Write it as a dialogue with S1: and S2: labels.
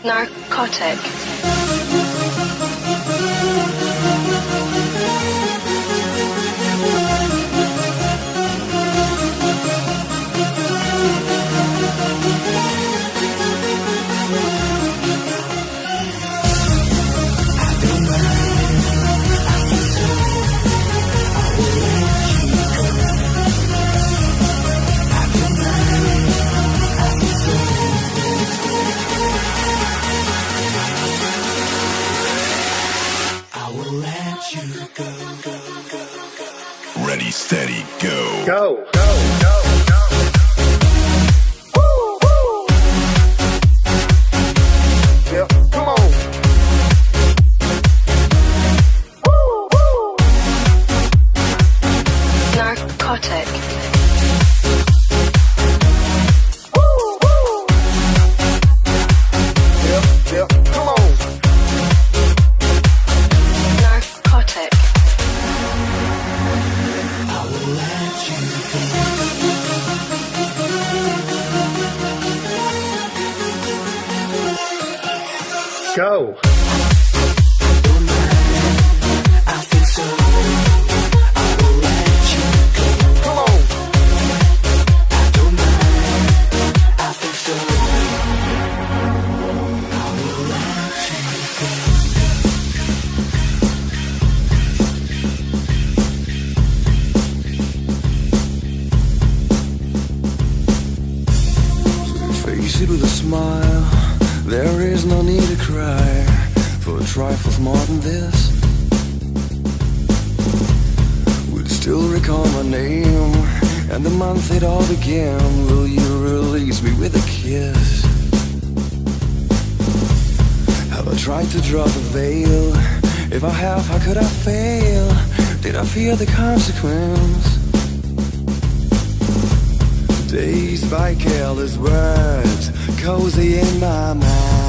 S1: Narcotic.
S2: Ready, steady, go.
S3: Go, go, go, go. Woo, woo. Yeah, come on. Woo, woo.
S1: Narcotic.
S3: Woo, woo. Yeah, yeah, come on.
S1: Narcotic.
S3: Go. Come on.
S4: Face it with a smile. There is no need to cry for trifles more than this. Would still recall my name and the month it all began. Will you release me with a kiss? Have I tried to draw the veil? If I have, how could I fail? Did I fear the consequence? Dazed by careless words, cozy in my mind.